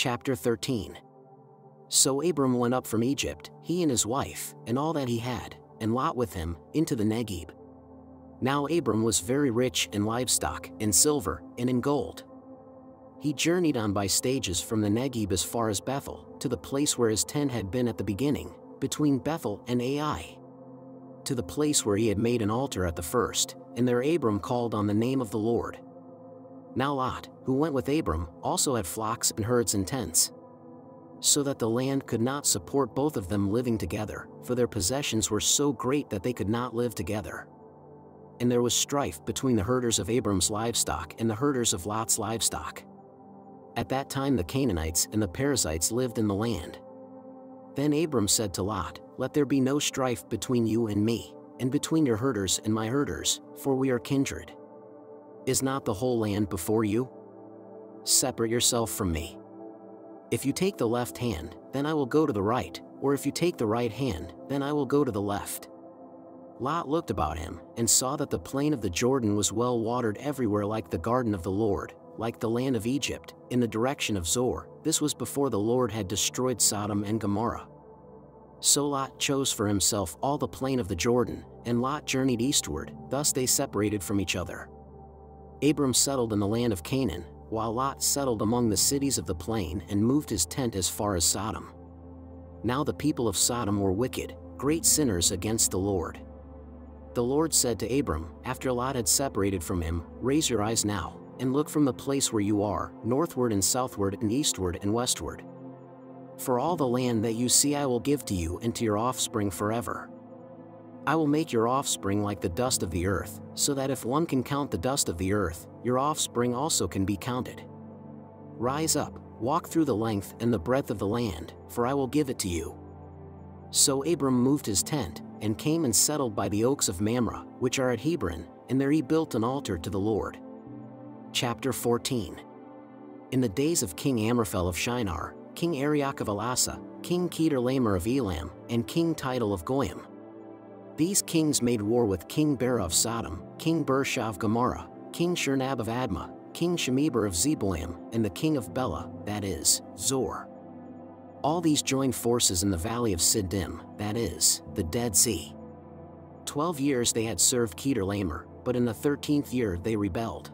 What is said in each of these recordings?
Chapter 13. So Abram went up from Egypt, he and his wife, and all that he had, and Lot with him, into the Negeb. Now Abram was very rich in livestock, in silver, and in gold. He journeyed on by stages from the Negeb as far as Bethel, to the place where his tent had been at the beginning, between Bethel and Ai, to the place where he had made an altar at the first, and there Abram called on the name of the Lord. Now Lot, who went with Abram, also had flocks and herds and tents, so that the land could not support both of them living together, for their possessions were so great that they could not live together. And there was strife between the herders of Abram's livestock and the herders of Lot's livestock. At that time the Canaanites and the Perizzites lived in the land. Then Abram said to Lot, "Let there be no strife between you and me, and between your herders and my herders, for we are kindred. Is not the whole land before you? Separate yourself from me. If you take the left hand, then I will go to the right, or if you take the right hand, then I will go to the left." Lot looked about him, and saw that the plain of the Jordan was well watered everywhere like the garden of the Lord, like the land of Egypt, in the direction of Zoar. This was before the Lord had destroyed Sodom and Gomorrah. So Lot chose for himself all the plain of the Jordan, and Lot journeyed eastward, thus they separated from each other. Abram settled in the land of Canaan, while Lot settled among the cities of the plain and moved his tent as far as Sodom. Now the people of Sodom were wicked, great sinners against the Lord. The Lord said to Abram, after Lot had separated from him, "Raise your eyes now, and look from the place where you are, northward and southward and eastward and westward. For all the land that you see I will give to you and to your offspring forever. I will make your offspring like the dust of the earth, so that if one can count the dust of the earth, your offspring also can be counted. Rise up, walk through the length and the breadth of the land, for I will give it to you." So Abram moved his tent, and came and settled by the oaks of Mamre, which are at Hebron, and there he built an altar to the Lord. Chapter 14. In the days of King Amraphel of Shinar, King Arioch of Elasa, King Kedorlaomer of Elam, and King Tidal of Goyim. These kings made war with King Bera of Sodom, King Bersha of Gomorrah, King Shernab of Admah, King Shemeber of Zeboim, and the king of Bela, that is, Zor. All these joined forces in the valley of Siddim, that is, the Dead Sea. 12 years they had served Kedorlaomer, but in the 13th year they rebelled.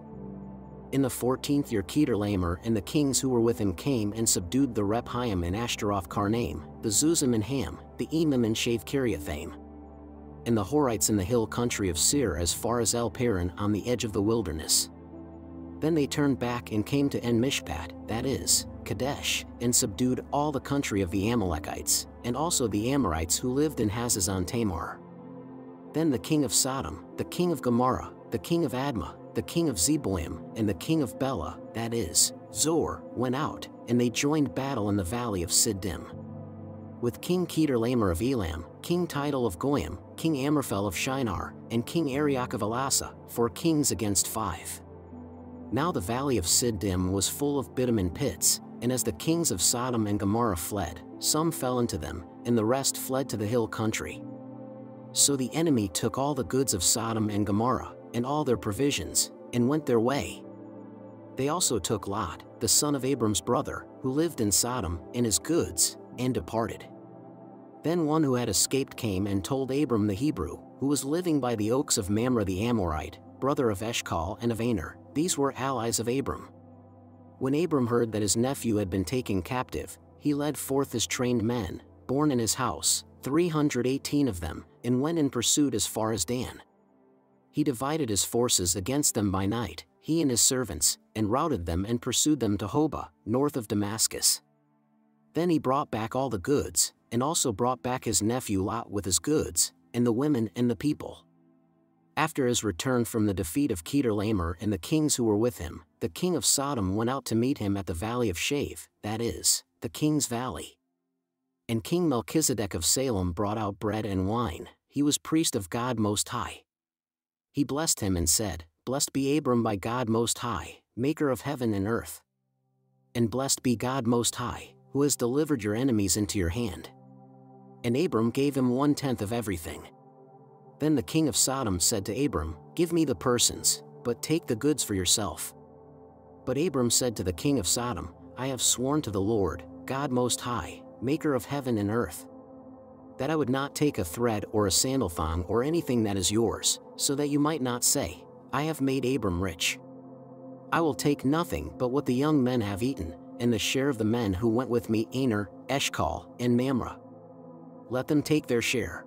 In the 14th year Kedorlaomer and the kings who were with him came and subdued the Rephaim and Ashtaroth Karnaim, the Zuzim and Ham, the Emim and Shave Kiriathaim, and the Horites in the hill country of Seir as far as El Paran on the edge of the wilderness. Then they turned back and came to En Mishpat, that is, Kadesh, and subdued all the country of the Amalekites, and also the Amorites who lived in Hazazon Tamar. Then the king of Sodom, the king of Gomorrah, the king of Admah, the king of Zeboim, and the king of Bela, that is, Zor, went out, and they joined battle in the valley of Siddim, with King Kedorlaomer of Elam, King Tidal of Goyim, King Amraphel of Shinar, and King Arioch of Elasa, 4 kings against 5. Now the valley of Siddim was full of bitumen pits, and as the kings of Sodom and Gomorrah fled, some fell into them, and the rest fled to the hill country. So the enemy took all the goods of Sodom and Gomorrah, and all their provisions, and went their way. They also took Lot, the son of Abram's brother, who lived in Sodom, and his goods, and departed. Then one who had escaped came and told Abram the Hebrew, who was living by the oaks of Mamre the Amorite, brother of Eshcol and of Aner. These were allies of Abram. When Abram heard that his nephew had been taken captive, he led forth his trained men, born in his house, 318 of them, and went in pursuit as far as Dan. He divided his forces against them by night, he and his servants, and routed them and pursued them to Hobah, north of Damascus. Then he brought back all the goods, and also brought back his nephew Lot with his goods, and the women and the people. After his return from the defeat of Kedorlaomer and the kings who were with him, the king of Sodom went out to meet him at the valley of Shave, that is, the king's valley. And King Melchizedek of Salem brought out bread and wine, he was priest of God Most High. He blessed him and said, "Blessed be Abram by God Most High, maker of heaven and earth. And blessed be God Most High, who has delivered your enemies into your hand." And Abram gave him 1/10 of everything. Then the king of Sodom said to Abram, "Give me the persons, but take the goods for yourself." But Abram said to the king of Sodom, I have sworn to the Lord, God Most High, maker of heaven and earth, that I would not take a thread or a sandal thong or anything that is yours, so that you might not say, I have made Abram rich. I will take nothing but what the young men have eaten, and the share of the men who went with me, Aner, Eshcol, and Mamre. Let them take their share.